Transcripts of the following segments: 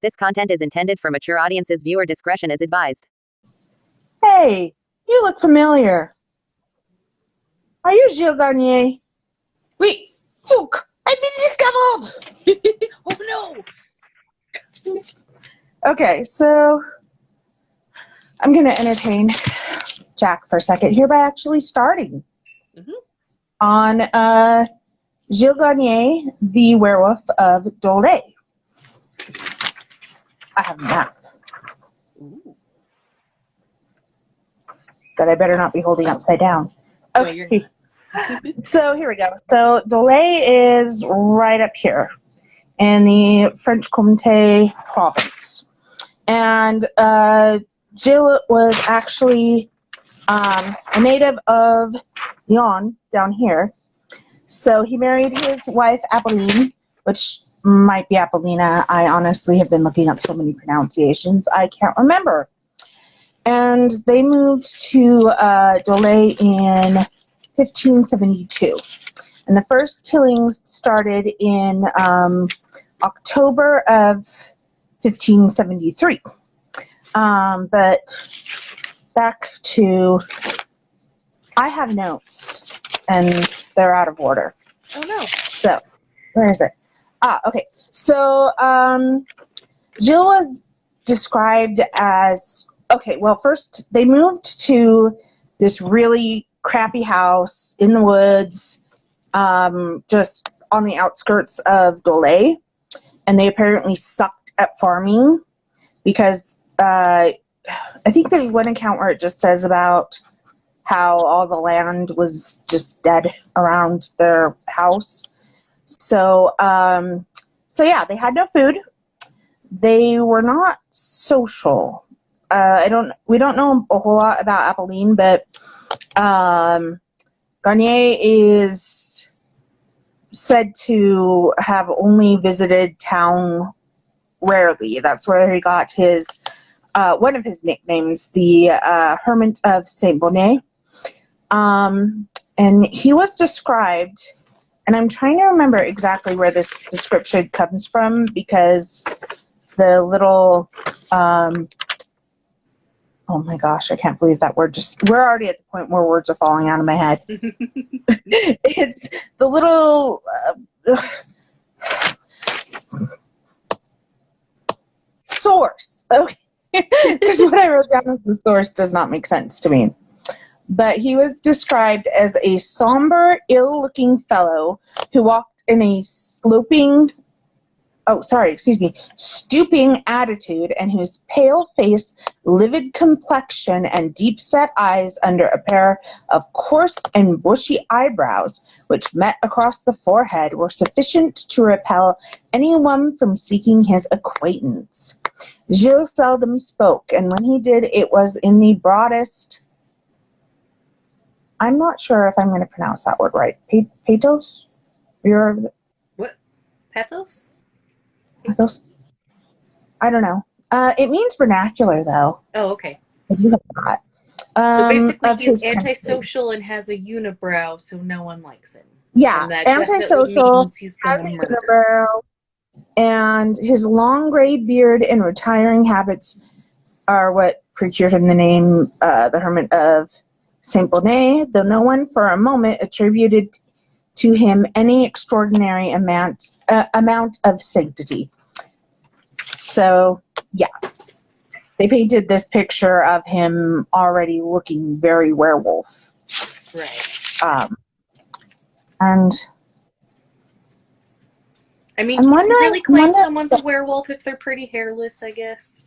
This content is intended for mature audiences. Viewer discretion is advised. Hey, you look familiar. Are you Gilles Garnier? Wait, Luke, I've been discovered! Oh no! Okay, so I'm going to entertain Jack for a second here by actually starting on Gilles Garnier, the Werewolf of Dole. I have a map that I better not be holding upside down. Okay, so here we go. So Dole is right up here in the French Comté province. And Gilles was actually a native of Lyon down here. So he married his wife, Apolline, which might be Apollina. I honestly have been looking up so many pronunciations, I can't remember. And they moved to Dole in 1572. And the first killings started in October of 1573. But back to, I have notes, and they're out of order. Oh no. So, where is it? Okay. So, Gilles was described as, okay, well, first they moved to this really crappy house in the woods, just on the outskirts of Dole, and they apparently sucked at farming because I think there's one account where it just says about how all the land was just dead around their house. So, yeah, they had no food. They were not social. We don't know a whole lot about Apolline, but Garnier is said to have only visited town rarely. That's where he got his one of his nicknames, the Hermit of Saint Bonnet. And he was described, and I'm trying to remember exactly where this description comes from because the little oh my gosh, I can't believe that word we're already at the point where words are falling out of my head. It's the little source. Okay. Because what I wrote down as the source does not make sense to me. But he was described as a somber, ill-looking fellow who walked in a stooping attitude, and whose pale face, livid complexion, and deep-set eyes under a pair of coarse and bushy eyebrows, which met across the forehead, were sufficient to repel anyone from seeking his acquaintance. Gilles seldom spoke, and when he did, it was in the broadest... I'm not sure if I'm going to pronounce that word right. Pathos? What? Pathos? Pathos? I don't know. It means vernacular, though. Oh, okay. I do have that. So basically, he's antisocial and has a unibrow, so no one likes him. Yeah, antisocial, he's has a unibrow, and his long gray beard and retiring habits are what procured him the name the Hermit of Saint Bonnet, though no one for a moment attributed to him any extraordinary amount of sanctity. So, yeah. They painted this picture of him already looking very werewolf. Right. And... I mean, can you really claim someone's a werewolf if they're pretty hairless, I guess?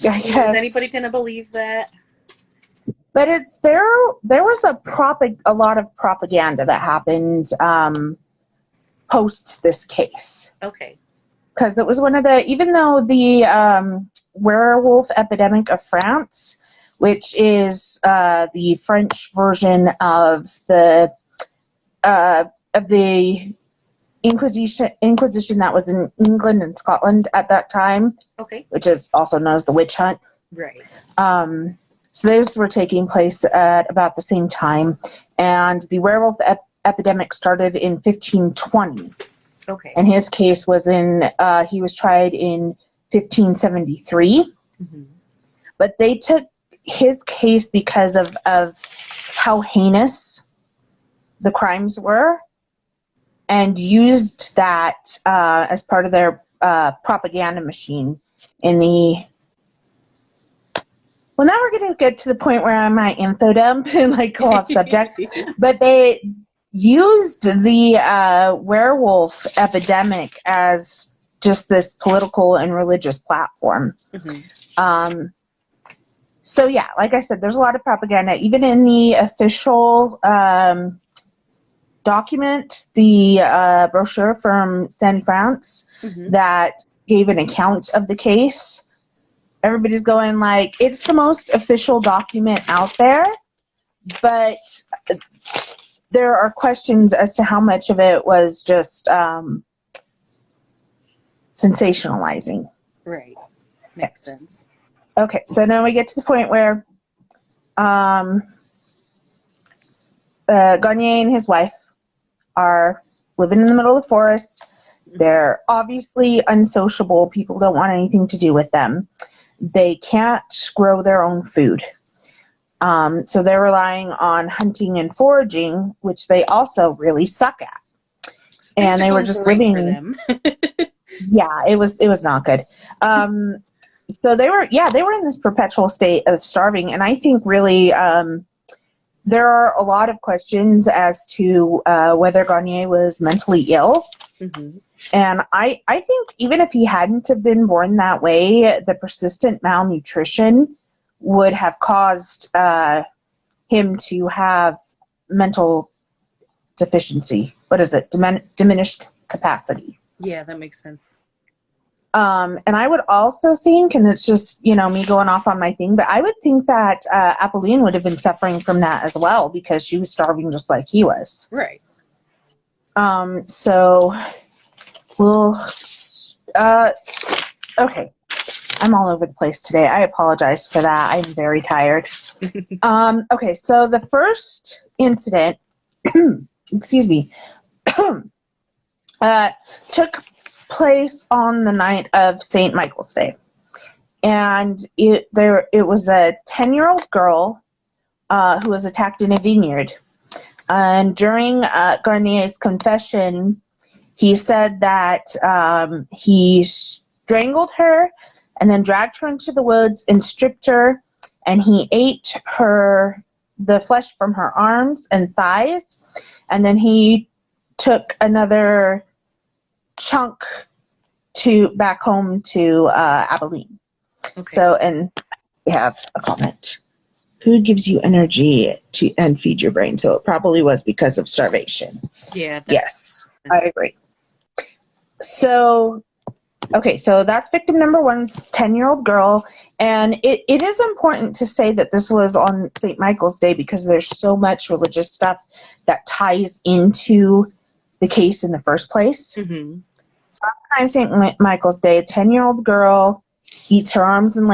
I guess. Is anybody going to believe that? But there was a lot of propaganda that happened post this case. Okay. Because it was even though the werewolf epidemic of France, which is the French version of the Inquisition that was in England and Scotland at that time. Okay. Which is also known as the witch hunt. Right. So those were taking place at about the same time, and the werewolf epidemic started in 1520. Okay. And his case was he was tried in 1573. But they took his case because of how heinous the crimes were, and used that as part of their propaganda machine in the... Well, now we're going to get to the point where I might info dump and like go off subject. But they used the werewolf epidemic as just this political and religious platform. So yeah, like I said, there's a lot of propaganda. Even in the official document, the brochure from San France that gave an account of the case, everybody's going like, it's the most official document out there, but there are questions as to how much of it was just sensationalizing. Right. Makes sense. Okay, so now we get to the point where Garnier and his wife are living in the middle of the forest. They're obviously unsociable. People don't want anything to do with them. They can't grow their own food. So they're relying on hunting and foraging, which they also really suck at. So and they were just living for them. Yeah, it was not good. So they were in this perpetual state of starving. And I think really there are a lot of questions as to whether Garnier was mentally ill. And I think even if he hadn't have been born that way, the persistent malnutrition would have caused him to have mental deficiency. What is it? Diminished capacity. Yeah, that makes sense. And I would also think, and it's just, me going off on my thing, but I would think that Apolline would have been suffering from that as well, because she was starving just like he was. Right. So we'll, okay. I'm all over the place today. I apologize for that. I'm very tired. Okay, so the first incident, excuse me, took place on the night of St. Michael's Day. And it was a 10-year-old girl who was attacked in a vineyard. And during Garnier's confession, he said that he strangled her and then dragged her into the woods and stripped her, and he ate the flesh from her arms and thighs, and then he took another chunk back home to Abilene. Okay. So, and we have a comment. Food gives you energy and feed your brain, so it probably was because of starvation. Yeah. Yes, I agree. So, okay, so that's victim number one, 10-year-old girl. And it is important to say that this was on St. Michael's Day because there's so much religious stuff that ties into the case in the first place. So on St. Michael's Day, a 10-year-old girl eats her arms and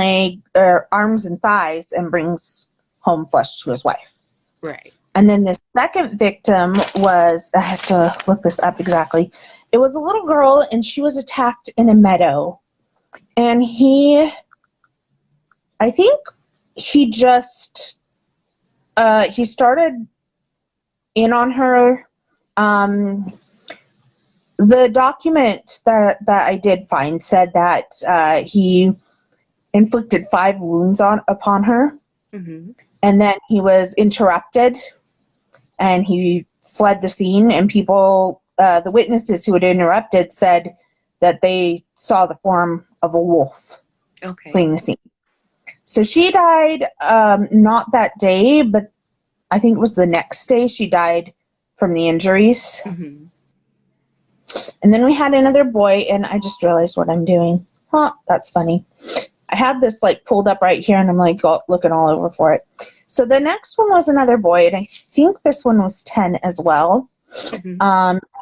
thighs and brings home flesh to his wife. Right. And then the second victim was, I have to look this up exactly. It was a little girl, and she was attacked in a meadow. And I think he just, he started in on her. The document that I did find said that he inflicted 5 wounds upon her. And then he was interrupted, and he fled the scene, and people... the witnesses who had interrupted said that they saw the form of a wolf fleeing the scene. So she died not that day, but I think it was the next day she died from the injuries. And then we had another boy, and I just realized what I'm doing. That's funny. I had this pulled up right here, and I'm looking all over for it. So the next one was another boy, and I think this one was 10 as well.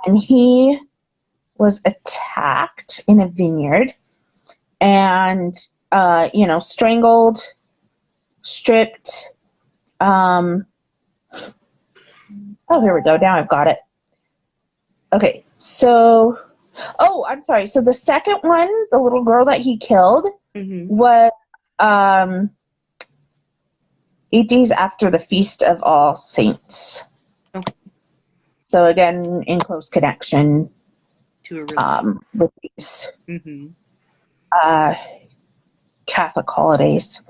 And he was attacked in a vineyard and, strangled, stripped. Oh, here we go. Now I've got it. Okay. So Oh, I'm sorry. So the second one, the little girl that he killed, Mm-hmm. was 8 days after the Feast of All Saints. Okay. So again, in close connection To a religion. with these Mm-hmm. Catholic holidays.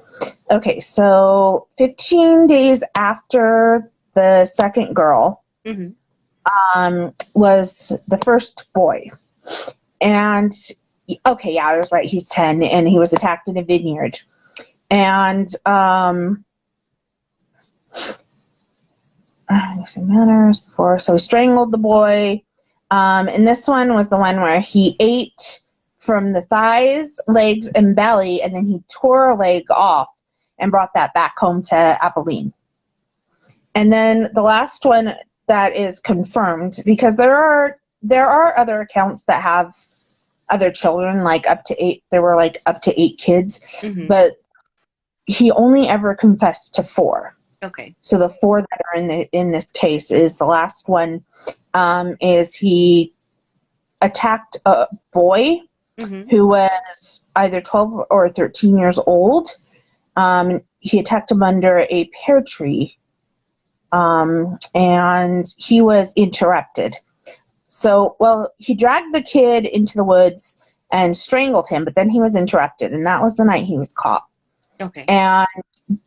Okay, so 15 days after the second girl Mm-hmm. was the first boy. And, okay, yeah, I was right. He's 10, and he was attacked in a vineyard. And, matters before, so he strangled the boy. And this one was the one where he ate from the thighs, legs, and belly, and then he tore a leg off and brought that back home to Abilene. And then the last one that is confirmed, because there are other accounts that have other children, like up to 8. There were like up to 8 kids, but he only ever confessed to 4. Okay. So the 4 that are in this case is the last one. Is he attacked a boy who was either 12 or 13 years old. He attacked him under a pear tree, and he was interrupted. So, well, he dragged the kid into the woods and strangled him, but then he was interrupted, and that was the night he was caught. Okay. And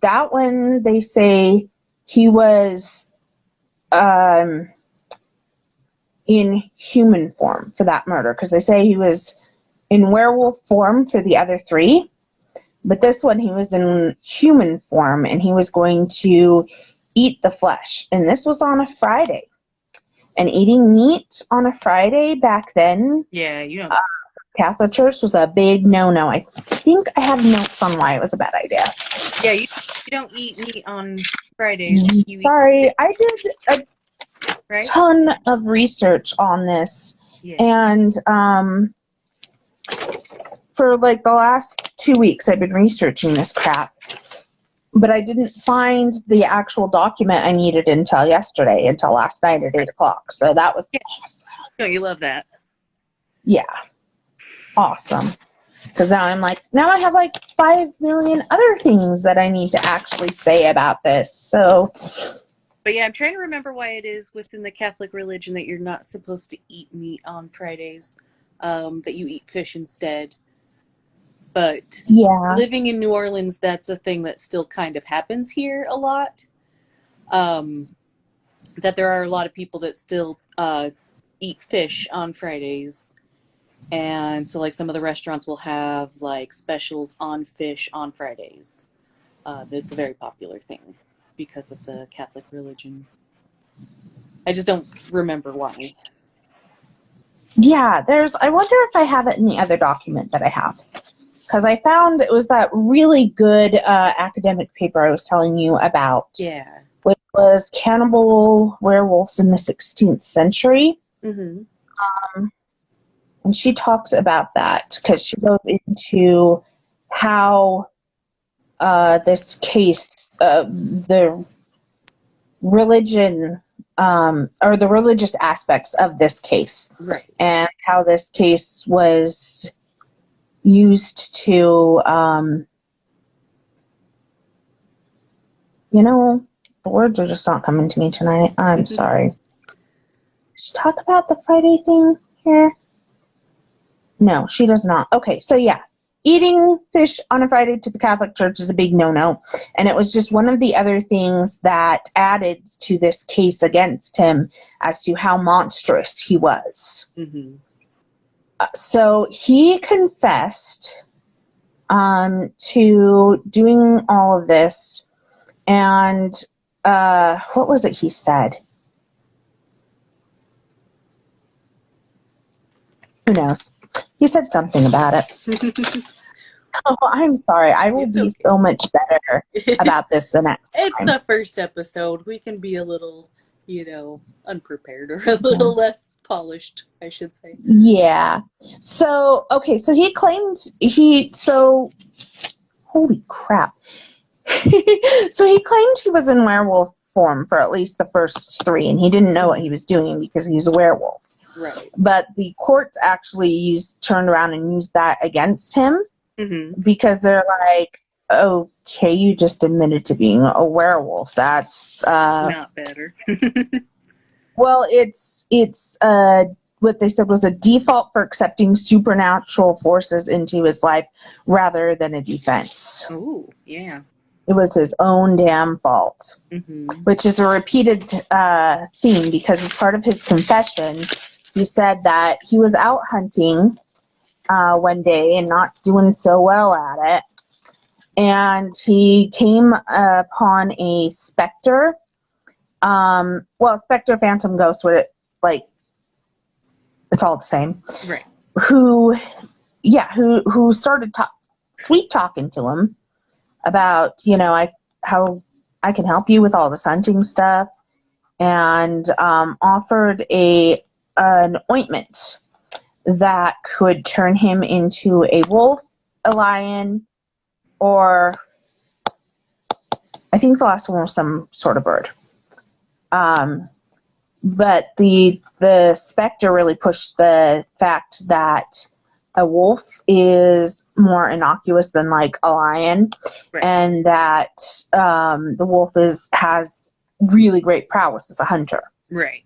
that one, they say he was in human form for that murder, because they say he was in werewolf form for the other 3, but this one he was in human form, and he was going to eat the flesh. And this was on a Friday. And eating meat on a Friday back then, yeah, you know, Catholic Church was a big no-no. I think I have notes on why it was a bad idea. Yeah, you don't eat meat on Fridays. You Sorry, I did a right? ton of research on this, Yeah. and for like the last 2 weeks I've been researching this crap, but I didn't find the actual document I needed until yesterday, until last night at 8 o'clock. So that was awesome. Don't you love that? Yeah, awesome. Because now I have like 5 million other things that I need to actually say about this. So, but yeah, I'm trying to remember why it is within the Catholic religion that you're not supposed to eat meat on Fridays, that you eat fish instead. But yeah, living in New Orleans, that's a thing that still kind of happens here a lot. That there are a lot of people that still eat fish on Fridays. And so like some of the restaurants will have like specials on fish on Fridays. That's a very popular thing because of the Catholic religion. I just don't remember why. yeah. I wonder if I have it in the other document that I have. Because I found it was that really good academic paper I was telling you about. Yeah. Which was Cannibal Werewolves in the 16th Century. Mm-hmm. And she talks about that because she goes into how this case, the religion, or the religious aspects of this case. Right. And how this case was used to, the words are just not coming to me tonight. I'm sorry. She talk about the Friday thing here? No, she does not. Okay, so yeah. Eating fish on a Friday to the Catholic Church is a big no-no. And it was just one of the other things that added to this case against him as to how monstrous he was. Mm-hmm. So he confessed to doing all of this. And what was it he said? Who knows? He said something about it. Oh, I'm sorry. I will be so much better about this the next time. It's the first episode. We can be a little, unprepared or a little less polished, I should say. Yeah. So, okay. So he claimed holy crap. So he claimed he was in werewolf form for at least the first 3, and he didn't know what he was doing because he was a werewolf. Right. But the courts actually turned around and used that against him because they're like, okay, you just admitted to being a werewolf. That's not better. well, it's what they said was a default for accepting supernatural forces into his life rather than a defense. Oh, yeah. It was his own damn fault, which is a repeated theme because as part of his confession, he said that he was out hunting one day and not doing so well at it. And he came upon a specter. Specter, phantom, ghost, it's all the same. Right. Who started sweet talking to him about, how I can help you with all this hunting stuff, and offered an ointment that could turn him into a wolf, a lion, or I think the last one was some sort of bird. But the specter really pushed the fact that a wolf is more innocuous than like a lion, right. And that the wolf has really great prowess as a hunter. Right.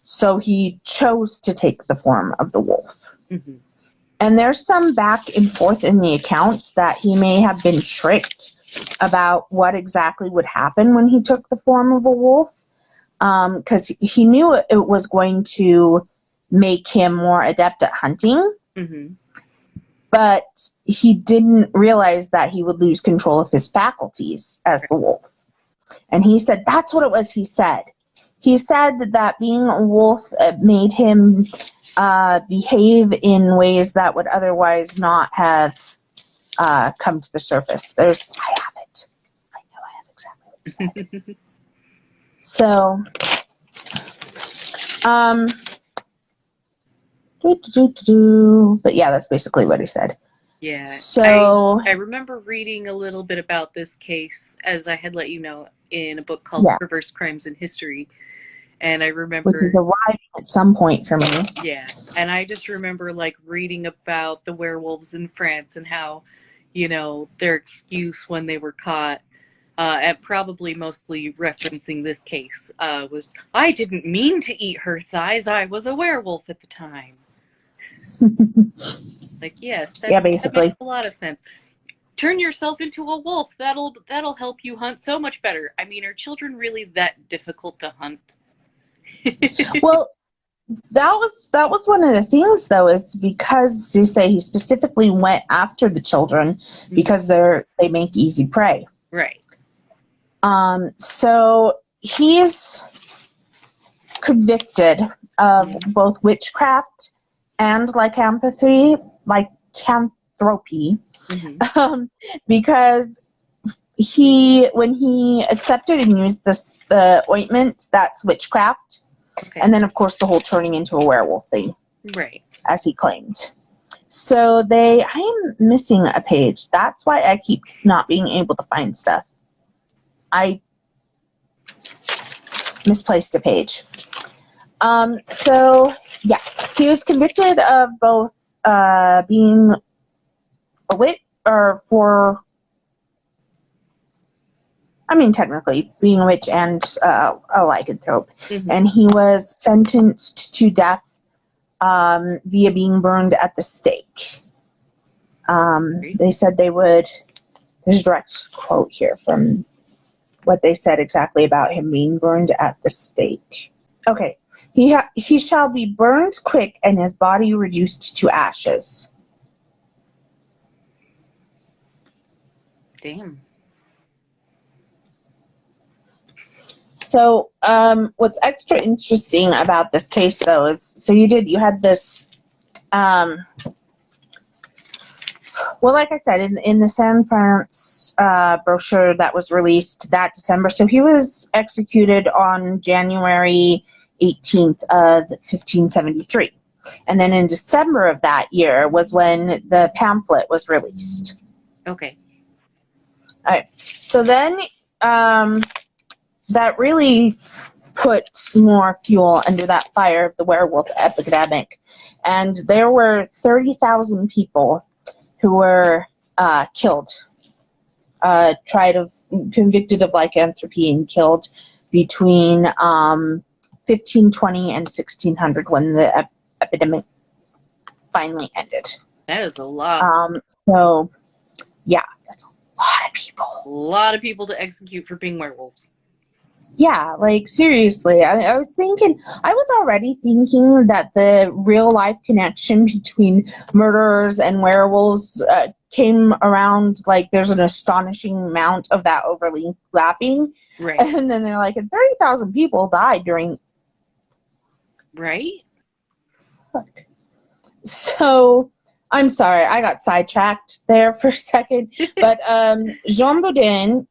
So he chose to take the form of the wolf. Mm-hmm. And there's some back and forth in the accounts that he may have been tricked about what exactly would happen when he took the form of a wolf, because he knew it was going to make him more adept at hunting, but he didn't realize that he would lose control of his faculties as the wolf. And he said that's what it was. He said that being a wolf made him behave in ways that would otherwise not have come to the surface. I have it. I know I have exactly what he said. So, but yeah, that's basically what he said. Yeah. So I remember reading a little bit about this case, as I had let you know, in a book called Reverse Crimes in History. And I remember, which is arriving at some point for me. Yeah, and I just remember like reading about the werewolves in France and how, their excuse when they were caught, and probably mostly referencing this case, was, I didn't mean to eat her thighs. I was a werewolf at the time. Like, yes, basically. That makes a lot of sense. Turn yourself into a wolf. That'll help you hunt so much better. I mean, are children really that difficult to hunt? Well, that was one of the things, though, is because you say he specifically went after the children because they make easy prey. Right. So he's convicted of both witchcraft and lycanthropy, because when he accepted and used the ointment, that's witchcraft. Okay. And then, of course, the whole turning into a werewolf thing. Right. As he claimed. So I am missing a page. That's why I keep not being able to find stuff. I misplaced a page. So, yeah. He was convicted of both being a witch, technically being a witch and a lycanthrope. And he was sentenced to death via being burned at the stake. They said they would, there's a direct quote here from what they said exactly about him being burned at the stake. Okay. He shall be burned quick and his body reduced to ashes. Damn. So, what's extra interesting about this case, though, is you had this, like I said, in the San France brochure that was released that December. So he was executed on January 18th of 1573. And then in December of that year was when the pamphlet was released. Okay. All right. So then, that really put more fuel under that fire of the werewolf epidemic. And there were 30,000 people who were killed, convicted of lycanthropy and killed between 1520 and 1600 when the epidemic finally ended. That is a lot. So, yeah, that's a lot of people. A lot of people to execute for being werewolves. Yeah, like, seriously. I was already thinking that the real-life connection between murderers and werewolves came around, like, there's an astonishing amount of that overlapping. Right. And then they're like, and 30,000 people died during... Right? So, I'm sorry, I got sidetracked there for a second. But Jean Boudin,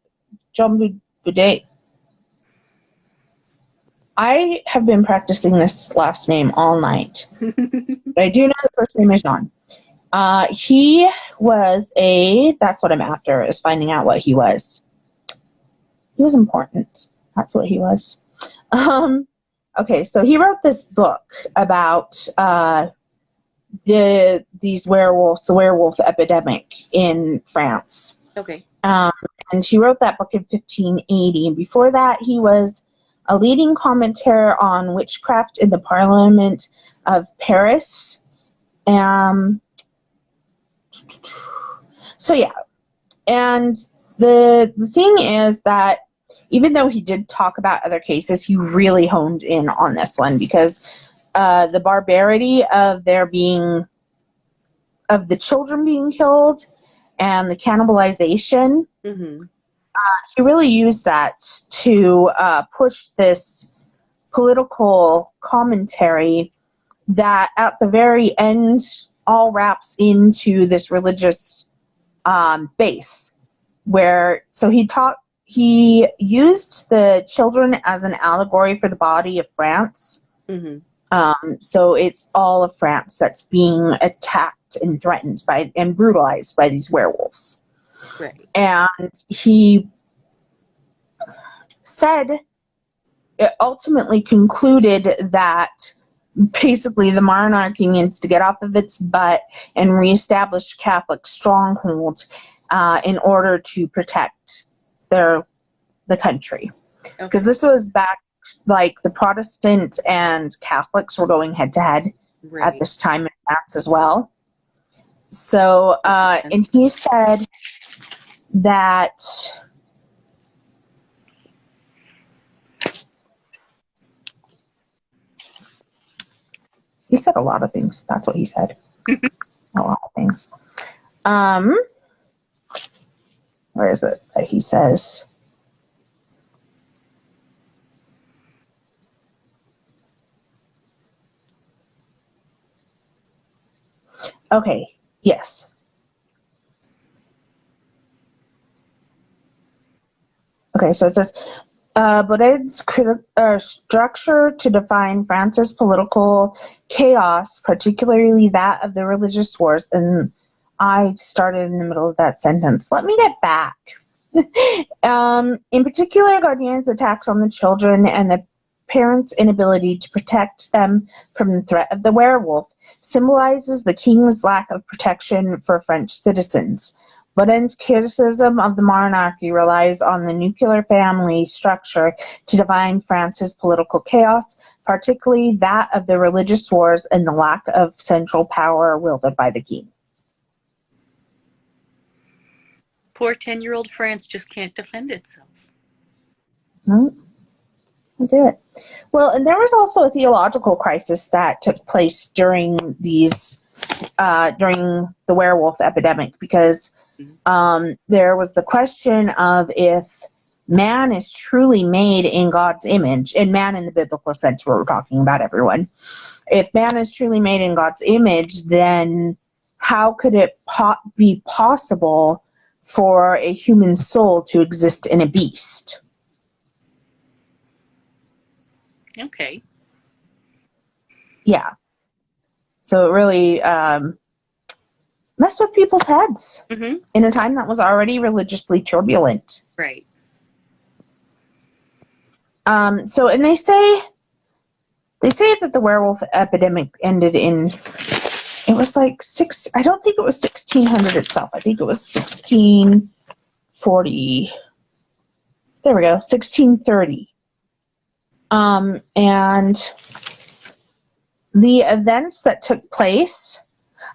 I have been practicing this last name all night. But I do know the first name is Jean. He was that's what I'm after, is finding out what he was. He was important. That's what he was. Okay, so he wrote this book about these werewolves, the werewolf epidemic in France. Okay. And he wrote that book in 1580. And before that, he was a leading commentator on witchcraft in the Parliament of Paris. So yeah, and the thing is that even though he did talk about other cases, he really honed in on this one because the barbarity of the children being killed and the cannibalization. Mm-hmm. He really used that to push this political commentary that at the very end all wraps into this religious base. He used the children as an allegory for the body of France. Mm-hmm. So it's all of France that's being attacked and threatened and brutalized by these werewolves. Right. And he said, it ultimately concluded that basically the monarchy needs to get off of its butt and reestablish Catholic stronghold in order to protect the country. Because this was back, like, the Protestant and Catholics were going head to head at this time in France as well. So, and he said that he said a lot of things. That's what he said. A lot of things. Where is it that he says? Okay, yes. Okay, so it says, Baudet's structure to define France's political chaos, particularly that of the religious wars, and I started in the middle of that sentence. Let me get back. In particular, Garnier's attacks on the children and the parents' inability to protect them from the threat of the werewolf symbolizes the king's lack of protection for French citizens. Baudin's criticism of the monarchy relies on the nuclear family structure to define France's political chaos, particularly that of the religious wars and the lack of central power wielded by the king. Poor 10-year-old France just can't defend itself. No, I do it. Well, and there was also a theological crisis that took place during during the werewolf epidemic, because there was the question of if man is truly made in God's image, and man in the biblical sense, where we're talking about everyone. If man is truly made in God's image, then how could it be possible for a human soul to exist in a beast? Okay. Yeah. So it really messed with people's heads in a time that was already religiously turbulent. Right. So, and they say that the werewolf epidemic ended in, it was like I don't think it was 1600 itself. I think it was 1640. There we go, 1630. And the events that took place,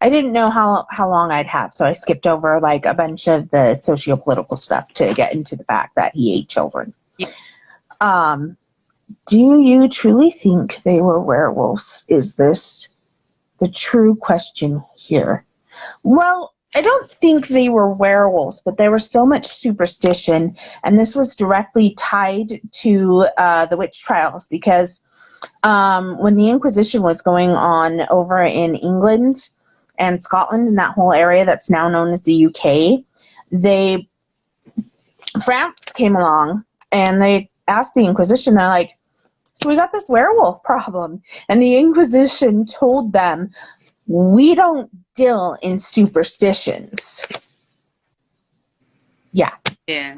I didn't know how long I'd have, so I skipped over like a bunch of the socio-political stuff to get into the fact that he ate children. Yeah. Do you truly think they were werewolves? Is this the true question here? Well, I don't think they were werewolves, but there was so much superstition, and this was directly tied to the witch trials, because when the Inquisition was going on over in England and Scotland and that whole area that's now known as the UK, France came along and they asked the Inquisition, they're like, so we got this werewolf problem. And the Inquisition told them, we don't deal in superstitions. Yeah. Yeah.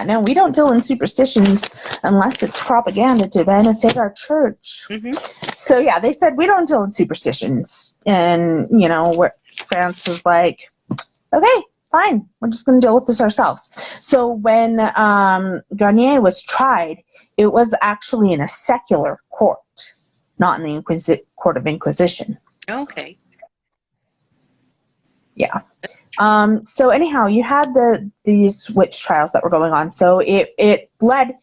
No, we don't deal in superstitions unless it's propaganda to benefit our church. Mm-hmm. So, yeah, they said, we don't deal in superstitions. And, France was like, okay, fine, we're just going to deal with this ourselves. So when Garnier was tried, it was actually in a secular court, not in the court of Inquisition. Okay. Yeah. So anyhow, you had these witch trials that were going on. So it led.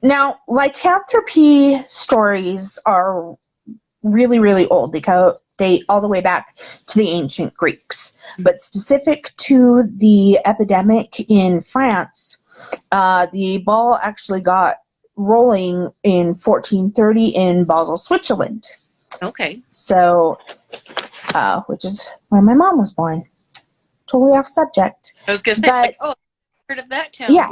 Now, lycanthropy stories are really, really old. They date all the way back to the ancient Greeks. But specific to the epidemic in France, the ball actually got rolling in 1430 in Basel, Switzerland. Okay. So, which is where my mom was born. Totally off subject. I was gonna say, I've heard of that town. Yeah.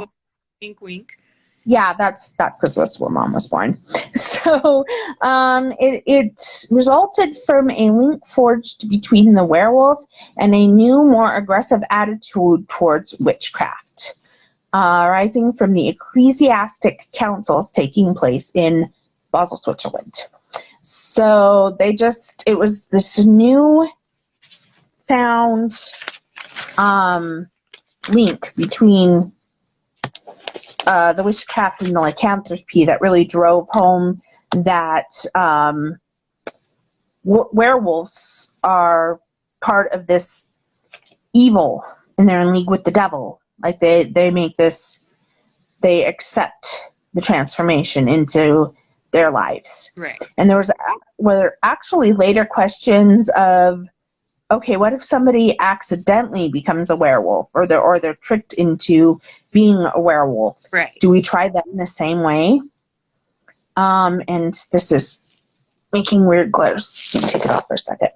Wink, wink. Yeah, that's because that's where mom was born. So, it resulted from a link forged between the werewolf and a new, more aggressive attitude towards witchcraft, rising from the ecclesiastic councils taking place in Basel, Switzerland. So it was this new found link between the witchcraft and the lycanthropy that really drove home that werewolves are part of this evil and they're in league with the devil. Like they make this, they accept the transformation into their lives. Right. And there were actually later questions of, okay, what if somebody accidentally becomes a werewolf, or they're tricked into being a werewolf? Right. Do we try that in the same way? And this is making weird glares. Let me take it off for a second.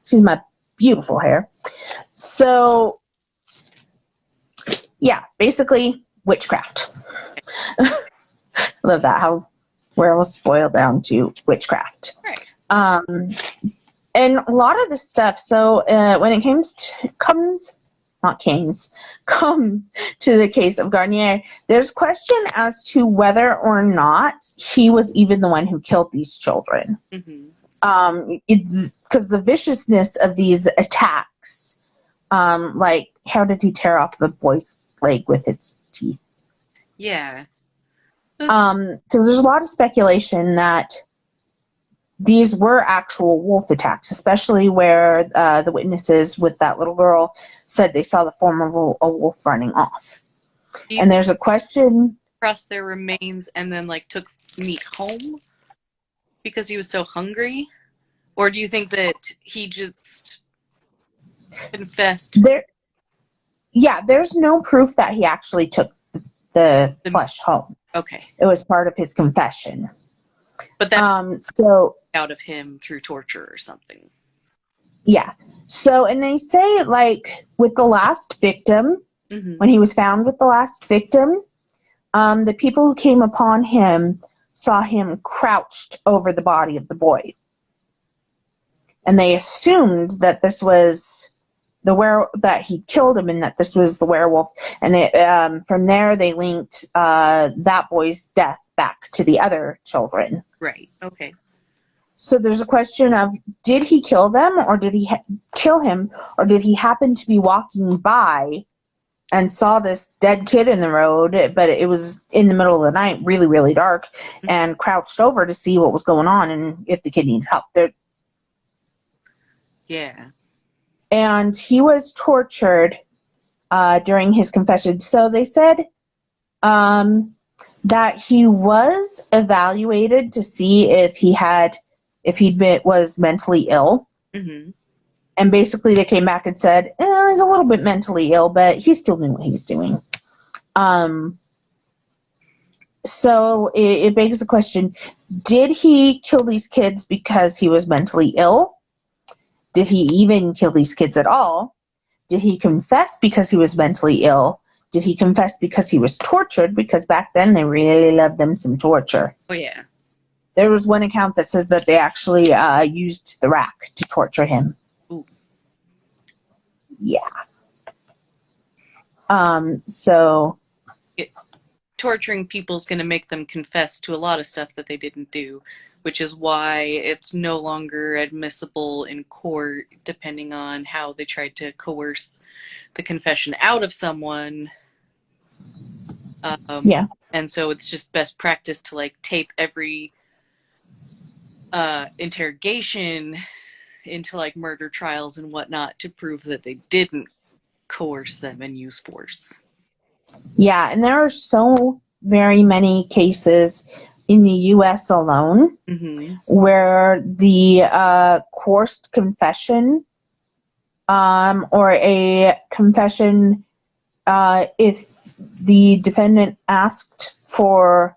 Excuse my beautiful hair. So, yeah, basically witchcraft. Love that, how werewolves boil down to witchcraft. Right. And a lot of this stuff, so when it comes to the case of Garnier, there's question as to whether or not he was even the one who killed these children. Mm-hmm. Because the viciousness of these attacks, like how did he tear off the boy's leg with its teeth? Yeah. So there's a lot of speculation that these were actual wolf attacks, especially where the witnesses with that little girl said they saw the form of a wolf running off. And there's a question. Across their remains and then took meat home because he was so hungry? Or do you think that he just confessed? There's no proof that he actually took the flesh home. Okay. It was part of his confession. But that so out of him through torture or something. Yeah. So, and they say, with the last victim, mm-hmm. when he was found with the last victim, the people who came upon him saw him crouched over the body of the boy. And they assumed that this was that he killed him and that this was the werewolf. And from there they linked that boy's death back to the other children. Right. Okay. So there's a question of, did he kill them, or did he kill him, or did he happen to be walking by and saw this dead kid in the road, but it was in the middle of the night, really, really dark, and crouched over to see what was going on and if the kid needed help. Yeah. And he was tortured during his confession. So they said that he was evaluated to see if he was mentally ill. Mm-hmm. And basically they came back and said, he's a little bit mentally ill, but he still knew what he was doing. So it begs the question, did he kill these kids because he was mentally ill? Did he even kill these kids at all? Did he confess because he was mentally ill? Did he confess because he was tortured? Because back then they really loved them some torture. Oh, yeah. There was one account that says that they actually used the rack to torture him. Ooh. Yeah. So... torturing people is going to make them confess to a lot of stuff that they didn't do, which is why it's no longer admissible in court, depending on how they tried to coerce the confession out of someone. Yeah. And so it's just best practice to like tape every interrogation into like murder trials and whatnot to prove that they didn't coerce them and use force. Yeah, and there are so very many cases in the U.S. alone where the coerced confession or a confession, if the defendant asked for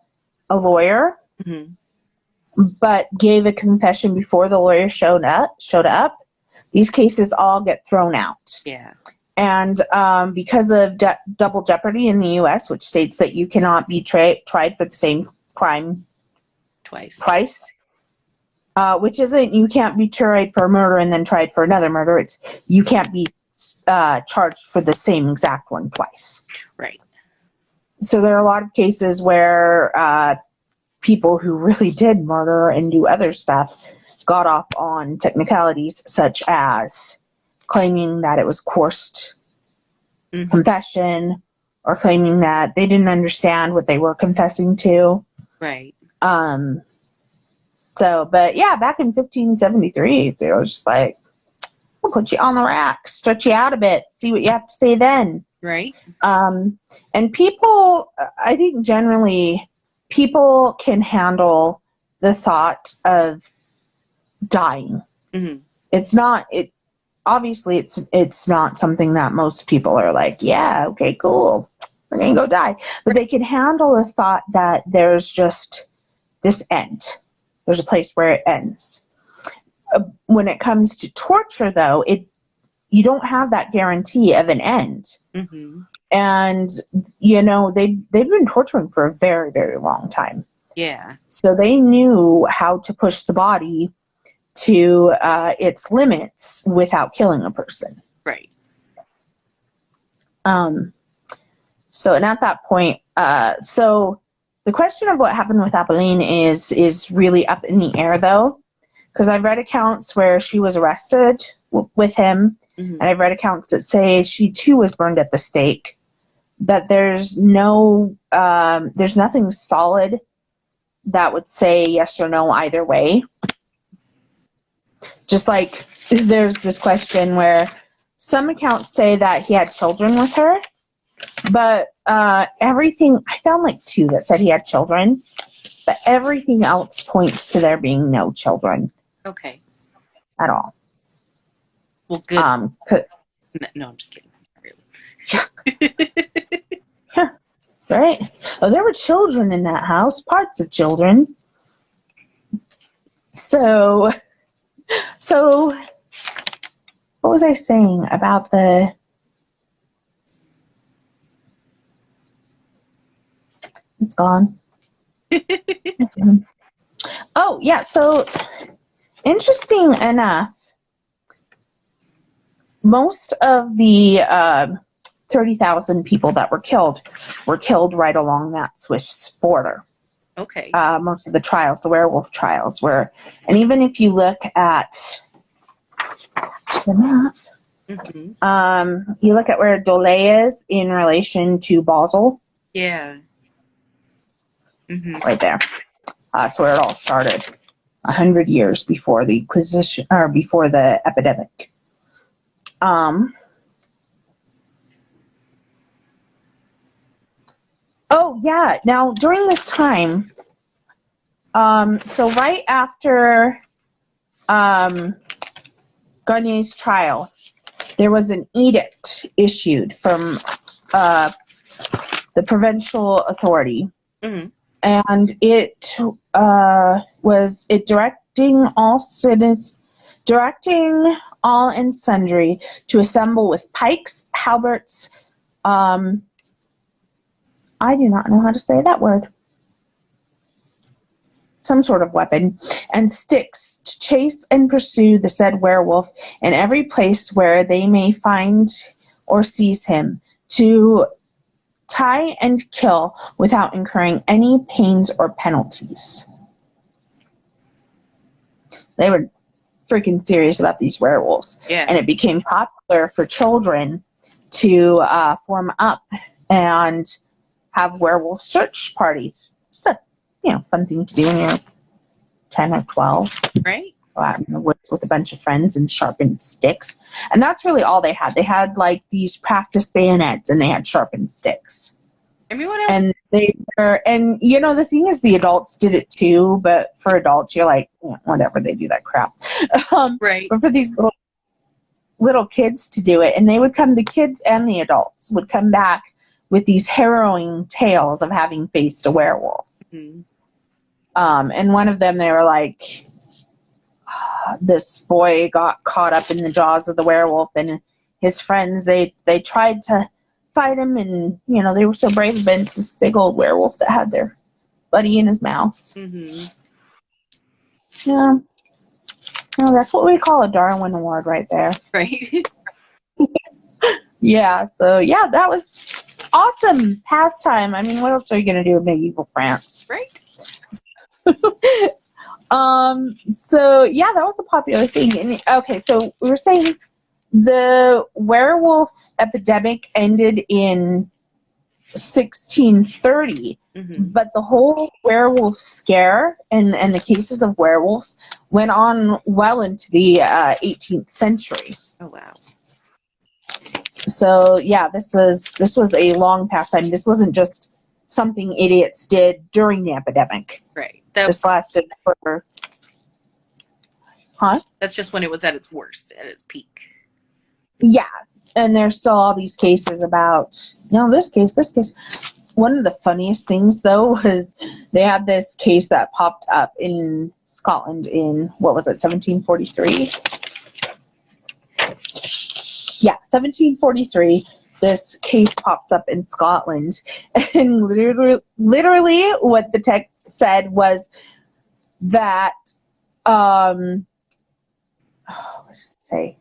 a lawyer but gave a confession before the lawyer showed up, these cases all get thrown out. Yeah. And because of double jeopardy in the U.S., which states that you cannot be tried for the same crime twice, which isn't you can't be tried for a murder and then tried for another murder. It's you can't be charged for the same exact one twice. Right. So there are a lot of cases where people who really did murder and do other stuff got off on technicalities such as claiming that it was coerced confession, or claiming that they didn't understand what they were confessing to. Right. So, but yeah, back in 1573, they were just like, we'll put you on the rack, stretch you out a bit, see what you have to say then. Right. And people, I think generally, people can handle the thought of dying. Obviously, it's not something that most people are like, yeah, okay, cool, we're going to go die. But they can handle the thought that there's just this end. There's a place where it ends. When it comes to torture, though, you don't have that guarantee of an end. And, they've been torturing for a very, very long time. Yeah. So they knew how to push the body to its limits without killing a person. Right. So, and at that point, so the question of what happened with Apolline is really up in the air, though, because I've read accounts where she was arrested with him, and I've read accounts that say she too was burned at the stake, but there's nothing solid that would say yes or no either way. Just like there's this question where some accounts say that he had children with her, but I found like 2 that said he had children, but everything else points to there being no children. Okay. At all. Well, good. No, I'm just kidding. Yeah. Right? Oh, there were children in that house, parts of children. So what was I saying about the... It's gone. Oh, yeah, so interesting enough, most of the 30,000 people that were killed right along that Swiss border. Okay. Most of the trials, the werewolf trials, were, and even if you look at the map, you look at where Dole is in relation to Basel. Yeah. Right there. That's where it all started. 100 years before the Inquisition, or before the epidemic. Oh yeah. Now during this time, so right after Garnier's trial, there was an edict issued from the provincial authority, and it was directing all and sundry to assemble with pikes, halberts. I do not know how to say that word. Some sort of weapon, and sticks to chase and pursue the said werewolf in every place where they may find or seize him, to tie and kill without incurring any pains or penalties. They were freaking serious about these werewolves. Yeah. And it became popular for children to form up and have werewolf search parties. It's a fun thing to do when you're 10 or 12. Right. Go out in the woods with a bunch of friends and sharpened sticks. And that's really all they had. They had like these practice bayonets and they had sharpened sticks. Everyone else. And they were, and the thing is, the adults did it too, but for adults, you're like, whatever, they do that crap. Right. But for these little kids to do it, and the kids and the adults would come back with these harrowing tales of having faced a werewolf. And one of them, they were like, this boy got caught up in the jaws of the werewolf, and his friends, they tried to fight him, and they were so brave against this big old werewolf that had their buddy in his mouth. Yeah. No, that's what we call a Darwin Award right there. Right. Yeah, so yeah, that was awesome pastime. I mean, what else are you going to do in medieval France? Right. So yeah, that was a popular thing. And okay, so we were saying the werewolf epidemic ended in 1630, but the whole werewolf scare and the cases of werewolves went on well into the 18th century. Oh wow. So yeah, this was a long pastime. This wasn't just something idiots did during the epidemic. Right. This lasted for... Huh? That's just when it was at its worst, at its peak. Yeah, and there's still all these cases about, this case. One of the funniest things, though, was they had this case that popped up in Scotland in, 1743? Yeah, 1743. This case pops up in Scotland, and literally what the text said was that, what does it say?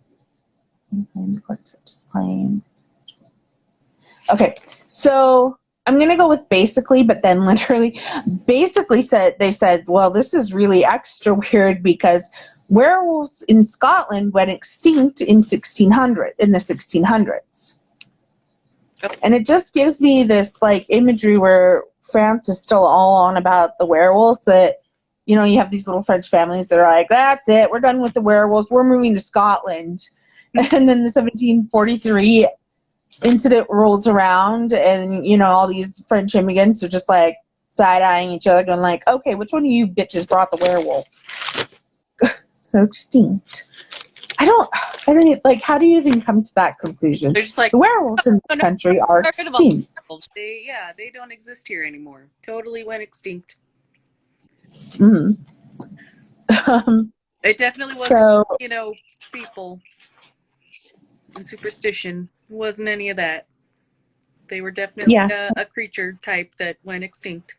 Okay, so I'm going to go with basically, but then literally, basically they said, well, this is really extra weird because werewolves in Scotland went extinct in the 1600s. And it just gives me this like imagery where France is still all on about the werewolves, that you have these little French families that are like, that's it, we're done with the werewolves, we're moving to Scotland. And then the 1743 incident rolls around, and all these French immigrants are just like side-eyeing each other, going like, okay, which one of you bitches brought the werewolf? So extinct. I don't like, how do you even come to that conclusion? They're just like, the werewolves in the country are extinct. They don't exist here anymore. Totally went extinct. It definitely wasn't, people and superstition. It wasn't any of that. They were definitely a creature type that went extinct.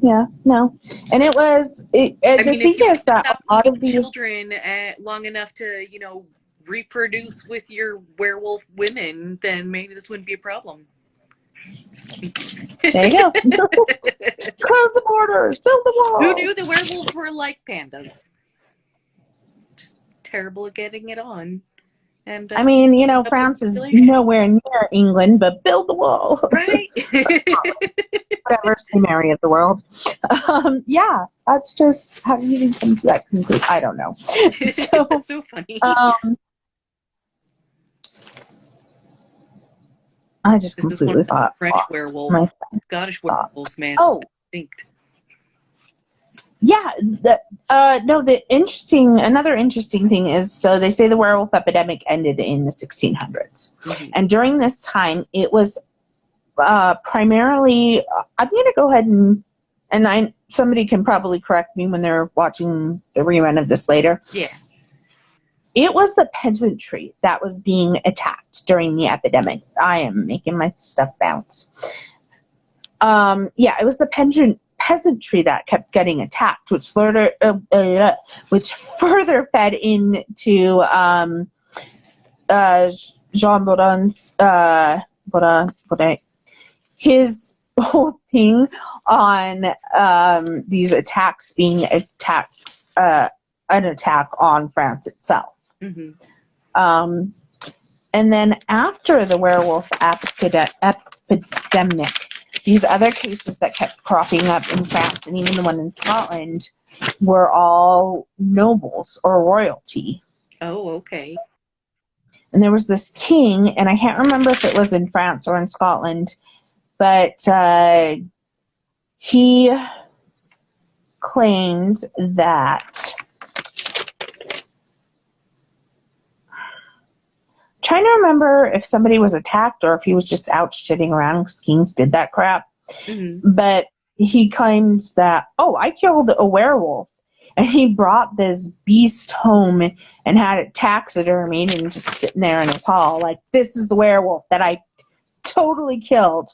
Yeah, no. And it was, the thing is that a lot of these children long enough to, reproduce with your werewolf women, then maybe this wouldn't be a problem. There you go. Close the borders, build the wall. Who knew the werewolves were like pandas? Just terrible at getting it on. And I mean, you know, France is nowhere near England, but build the wall. Right? Whatever, St. Mary of the world. Yeah, that's just, how do you even come to that conclusion? I don't know. So, that's so funny. I just completely thought. French werewolf. Scottish werewolves, man. Oh. Distinct. Yeah, another interesting thing is, so they say the werewolf epidemic ended in the 1600s. Mm-hmm. And during this time, it was primarily, I'm going to go ahead and somebody can probably correct me when they're watching the rerun of this later. Yeah. It was the peasantry that was being attacked during the epidemic. I am making my stuff bounce. It was the peasantry that kept getting attacked, which further fed into Jean Baudin's his whole thing on these attacks being an attack on France itself. Mm-hmm. And then after the werewolf epidemic, these other cases that kept cropping up in France and even the one in Scotland were all nobles or royalty. Oh, okay. And there was this king, and I can't remember if it was in France or in Scotland, but he claimed that... Trying to remember if somebody was attacked or if he was just out shitting around, because kings did that crap. Mm-hmm. But he claims that, I killed a werewolf. And he brought this beast home and had it taxidermied and just sitting there in his hall. Like, this is the werewolf that I totally killed.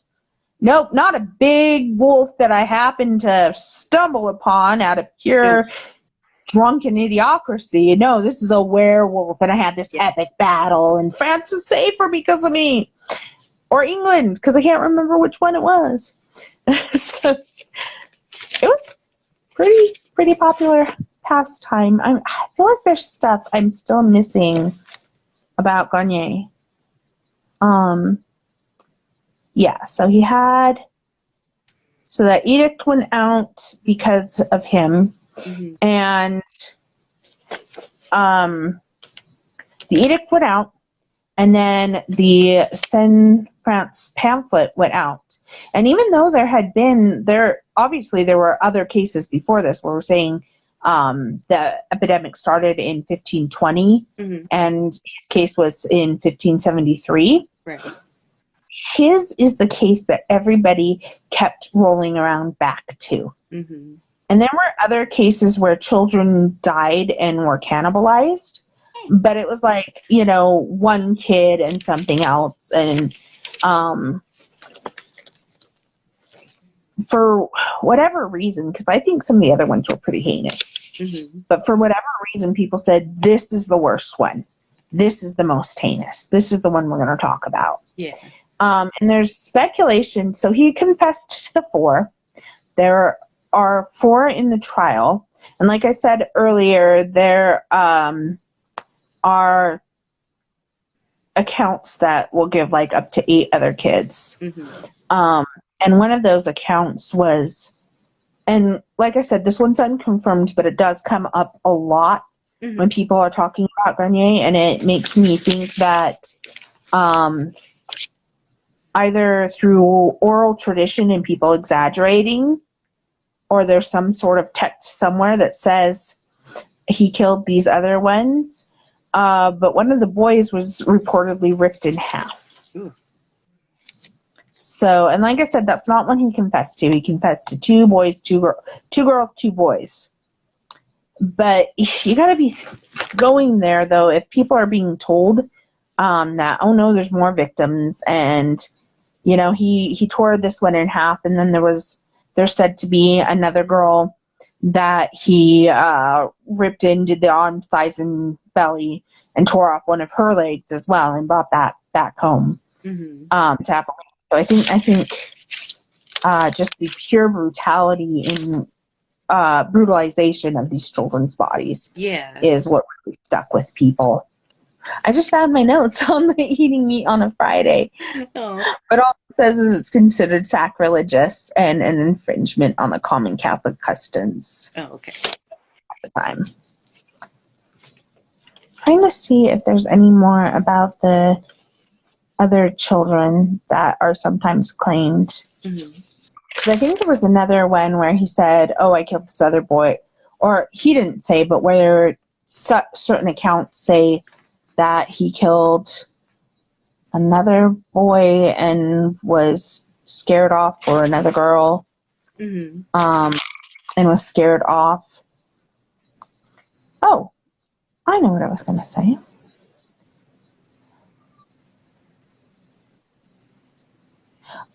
Nope, not a big wolf that I happened to stumble upon out of pure... drunken idiocracy. No, this is a werewolf, and I had this epic battle, and France is safer because of me. Or England, because I can't remember which one it was. So it was pretty popular pastime. I feel like there's stuff I'm still missing about Garnier. So he had... So that edict went out because of him. Mm-hmm. And the edict went out, and then the Seine France pamphlet went out. And even though obviously there were other cases before this where we're saying the epidemic started in 1520, mm-hmm. and his case was in 1573. Right. His is the case that everybody kept rolling around back to. Mm-hmm. And there were other cases where children died and were cannibalized, but it was like, one kid and something else. And for whatever reason, because I think some of the other ones were pretty heinous, mm-hmm. but for whatever reason, people said, this is the worst one. This is the most heinous. This is the one we're going to talk about. Yeah. And there's speculation. So he confessed to the 4. There are 4 in the trial, and like I said earlier, there are accounts that will give like up to 8 other kids. Mm-hmm. And one of those accounts was, and like I said, this one's unconfirmed, but it does come up a lot mm-hmm. when people are talking about Garnier, and it makes me think that either through oral tradition and people exaggerating, or there's some sort of text somewhere that says he killed these other ones. But one of the boys was reportedly ripped in half. Ooh. So, and like I said, that's not one he confessed to. He confessed to 2 boys, 2 girls, 2 boys. But you got to be going there, though, if people are being told that, oh, no, there's more victims. And, he tore this one in half, and then there's said to be another girl that he ripped in, did the arms, thighs, and belly, and tore off one of her legs as well and brought that back home to Appalachia. So I think just the pure brutality in brutalization of these children's bodies is what really stuck with people. I just found my notes on the eating meat on a Friday. Oh. But all it says is it's considered sacrilegious and an infringement on the common Catholic customs. Oh, okay. At the time. Trying to see if there's any more about the other children that are sometimes claimed. Because I think there was another one where he said, oh, I killed this other boy. Or he didn't say, but where certain accounts say that he killed another boy and was scared off for another girl. And was scared off. Oh, I know what I was going to say.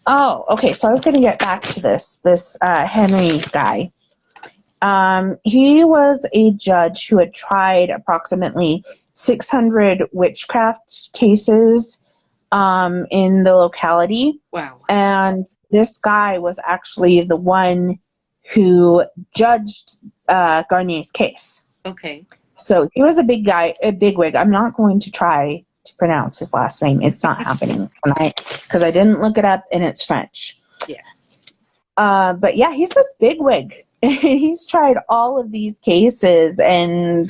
Oh, okay. So I was going to get back to this Henry guy. He was a judge who had tried approximately 600 witchcraft cases in the locality. Wow. And this guy was actually the one who judged Garnier's case. Okay. So he was a big guy, a bigwig. I'm not going to try to pronounce his last name. It's not happening tonight because I didn't look it up and it's French. Yeah. But yeah, he's this bigwig. He's tried all of these cases, and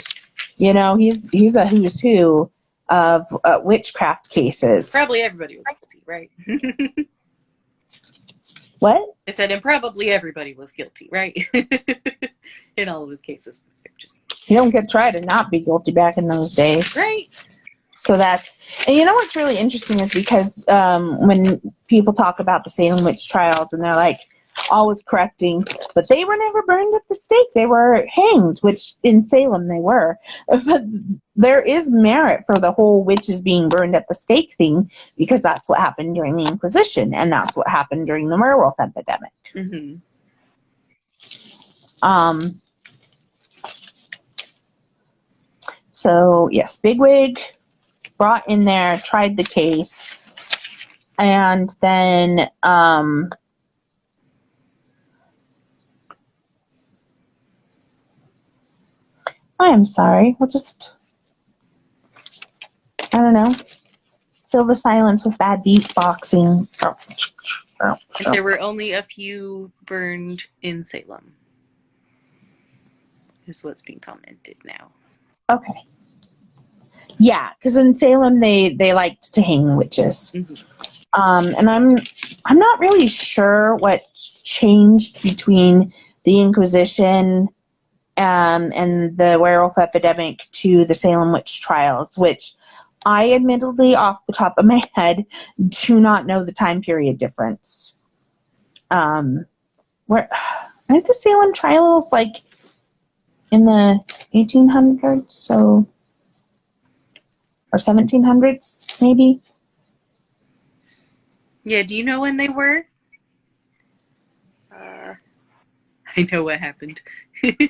you know, he's a who's who of witchcraft cases. Probably everybody was guilty, right? What? I said, and probably everybody was guilty, right? In all of his cases. You don't get tried to not be guilty back in those days. Right. So that's, and you know what's really interesting is because when people talk about the Salem witch trials and they're like always correcting, but they were never burned at the stake. They were hanged, which in Salem they were. But there is merit for the whole witches being burned at the stake thing because that's what happened during the Inquisition and that's what happened during the werewolf epidemic. So yes, bigwig brought in there, tried the case, and then I am sorry. We'll just, I don't know, fill the silence with bad beatboxing. And there were only a few burned in Salem, is what's being commented now. Okay. Yeah, because in Salem they liked to hang witches. And I'm not really sure what changed between the Inquisition and the werewolf epidemic to the Salem witch trials, which I admittedly, off the top of my head, do not know the time period difference. Where aren't the Salem trials like in the 1800s, so or 1700s maybe? Yeah, do you know when they were? I know what happened. She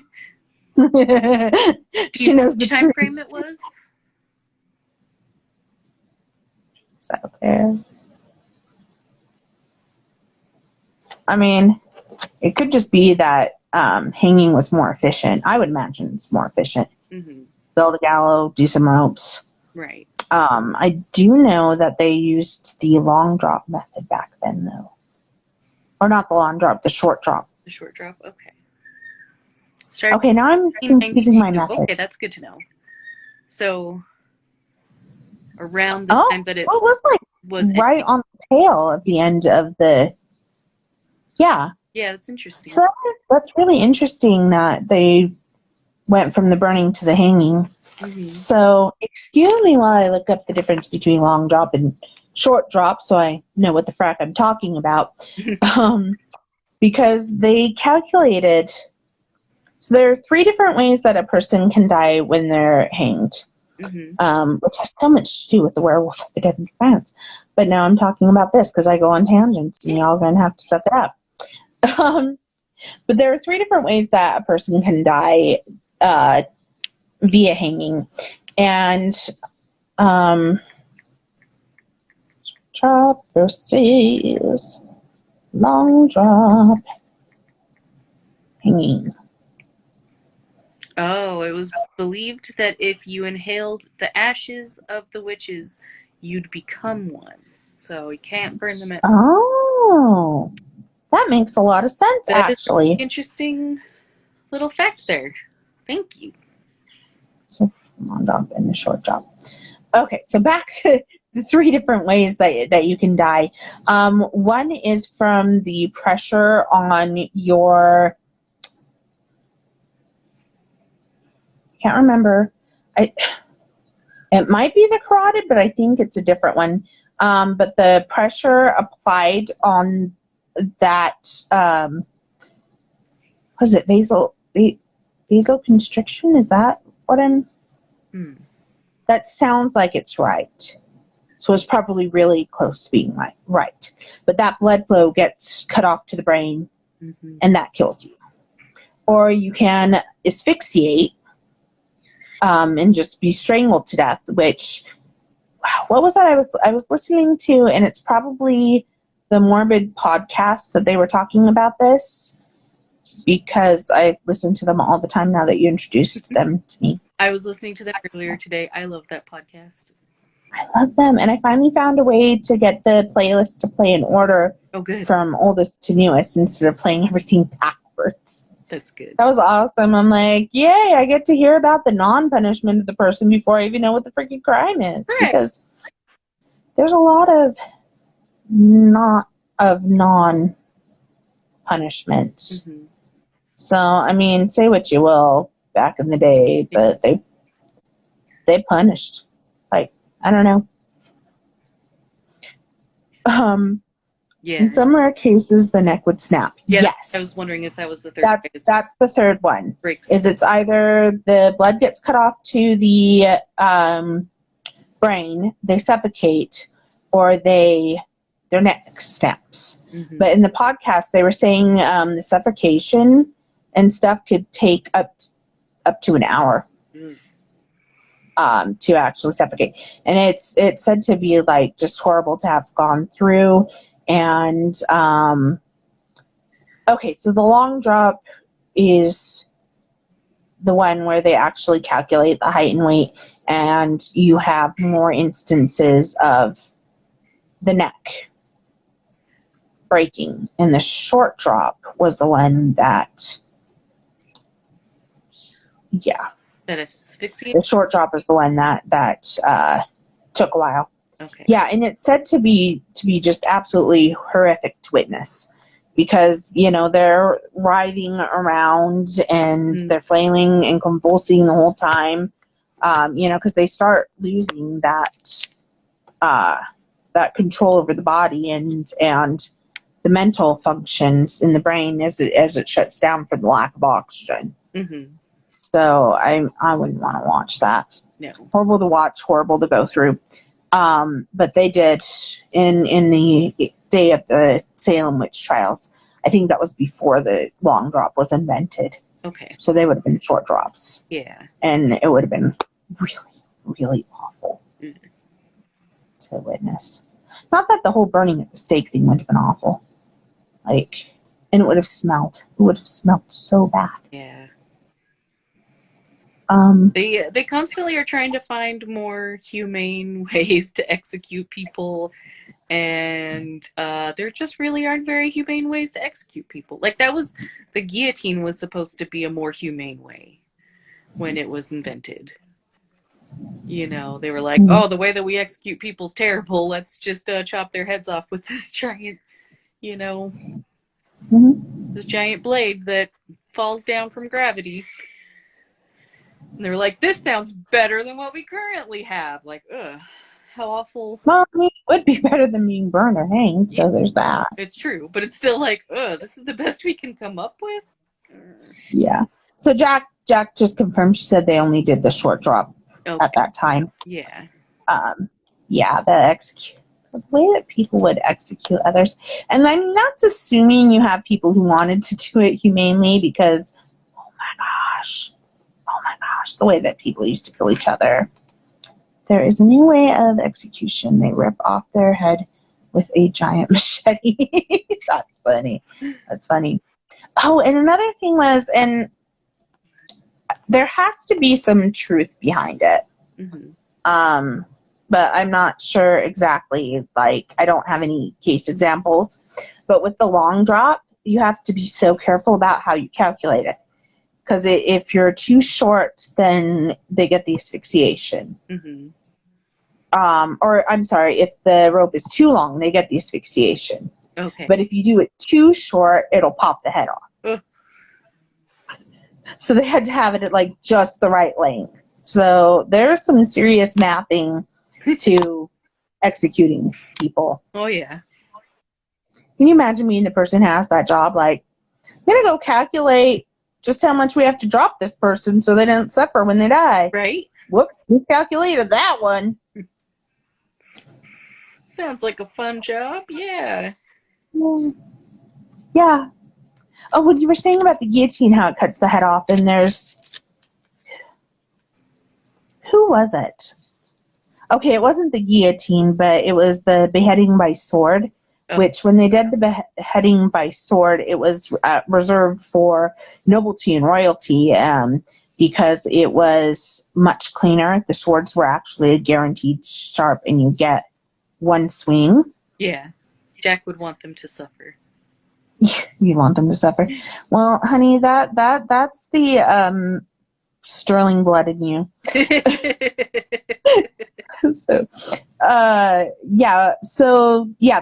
knows the time frame it was. It's out there. I mean, it could just be that hanging was more efficient. I would imagine it's more efficient. Build a gallows, do some ropes. Right. I do know that they used the long drop method back then, though. Or not the long drop, the short drop. The short drop, okay. Okay, now I'm confusing my methods. Okay, that's good to know. So, around the time that it was right on the tail of the end of the... Yeah. Yeah, that's interesting. So that's really interesting that they went from the burning to the hanging. So, excuse me while I look up the difference between long drop and short drop so I know what the frack I'm talking about. Because they calculated... So there are 3 different ways that a person can die when they're hanged, which has so much to do with the werewolf epidemic in France. But now I'm talking about this because I go on tangents and y'all are going to have to suck it up. But there are 3 different ways that a person can die via hanging. And Drop versus long drop hanging. Oh, it was believed that if you inhaled the ashes of the witches, you'd become one. So you can't burn them at. Oh, that makes a lot of sense, That is actually. an interesting little fact there. Thank you. So, long drop and the short drop. Okay, so back to the 3 different ways that you can die. One is from the pressure on your... can't remember. It might be the carotid, but I think it's a different one. But the pressure applied on that, was it vasoconstriction? Is that what I'm... That sounds like it's right. So it's probably really close to being right. But that blood flow gets cut off to the brain, and that kills you. Or you can asphyxiate, and just be strangled to death, which, what was that I was listening to, and it's probably the Morbid podcast that they were talking about this, because I listen to them all the time now that you introduced them to me. I was listening to that earlier today. I love that podcast. I love them, and I finally found a way to get the playlist to play in order from oldest to newest instead of playing everything backwards. That's good. That was awesome. I'm like, yay, I get to hear about the non-punishment of the person before I even know what the freaking crime is. Right. Because there's a lot of non-punishment. So, I mean, say what you will back in the day, but they punished. Like, I don't know. In some rare cases, the neck would snap. Yeah, yes. I was wondering if that was the third. That's the third one. Is it's either the blood gets cut off to the brain, they suffocate, or their neck snaps. But in the podcast, they were saying the suffocation and stuff could take up to an hour to actually suffocate, and it's said to be like just horrible to have gone through. And okay, so the long drop is the one where they actually calculate the height and weight, and you have more instances of the neck breaking. And the short drop was the one that, the short drop is the one that took a while. Okay. Yeah, and it's said to be just absolutely horrific to witness, because they're writhing around and they're flailing and convulsing the whole time, because they start losing that control over the body and the mental functions in the brain as it shuts down for the lack of oxygen. So I wouldn't want to watch that. No. Horrible to watch, horrible to go through. But they did in the day of the Salem witch trials. I think that was before the long drop was invented. Okay. So they would have been short drops. Yeah. And it would have been really, really awful to witness. Not that the whole burning at the stake thing would have been awful. And it would have smelled. It would have smelled so bad. Yeah. They constantly are trying to find more humane ways to execute people, and there just really aren't very humane ways to execute people. Like the guillotine was supposed to be a more humane way when it was invented. They were like, oh, the way that we execute people's terrible. Let's just chop their heads off with this giant, this giant blade that falls down from gravity. And they were like, this sounds better than what we currently have. Like, ugh, how awful. Well, I mean, it would be better than being burned or hanged, so there's that. It's true, but it's still like, ugh, this is the best we can come up with? Yeah. So Jack just confirmed, she said they only did the short drop at that time. Yeah. Yeah, the way that people would execute others. And I mean, that's assuming you have people who wanted to do it humanely, because, oh my gosh, the way that people used to kill each other. There is a new way of execution. They rip off their head with a giant machete. That's funny. That's funny. Oh, and another thing was, and there has to be some truth behind it. Mm-hmm. But I'm not sure exactly. Like, I don't have any case examples. But with the long drop, you have to be so careful about how you calculate it. Because if you're too short, then they get the asphyxiation. Mm-hmm. Or, I'm sorry, if the rope is too long, they get the asphyxiation. Okay. But if you do it too short, it'll pop the head off. So they had to have it at, like, just the right length. So there's some serious mathing to executing people. Oh, yeah. Can you imagine being the person who has that job? Like, I'm going to go calculate just how much we have to drop this person so they don't suffer when they die. Right? Whoops, miscalculated that one. Sounds like a fun job. Yeah. Yeah. Oh, what you were saying about the guillotine, how it cuts the head off, and there's... Who was it? Okay, it wasn't the guillotine, but it was the beheading by sword, which when they did the beheading by sword, it was reserved for nobility and royalty because it was much cleaner. The swords were actually guaranteed sharp, and you get one swing. Yeah. Jack would want them to suffer. You want them to suffer. Well, honey, that's the sterling blood in you. So, the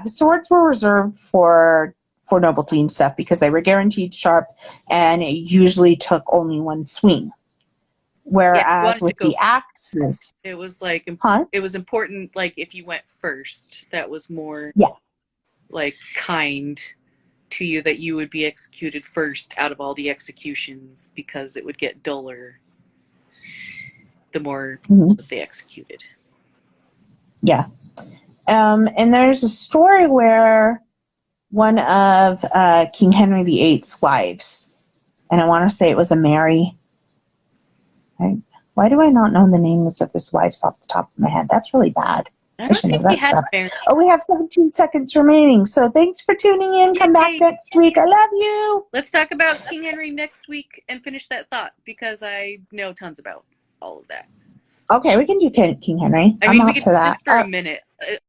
swords were reserved for nobility and stuff because they were guaranteed sharp, and it usually took only one swing. Whereas with the axes, it was like it was important. Like if you went first, that was more like kind to you, that you would be executed first out of all the executions, because it would get duller the more that they executed. Yeah. And there's a story where one of King Henry VIII's wives, and I want to say it was a Mary. Why do I not know the names of his wives off the top of my head? That's really bad. I should know that stuff. Oh, we have 17 seconds remaining. So thanks for tuning in. Come back next week. I love you. Let's talk about King Henry next week and finish that thought, because I know tons about all of that. Okay, we can do King Henry. I mean, I'm we up could for that. just for a minute.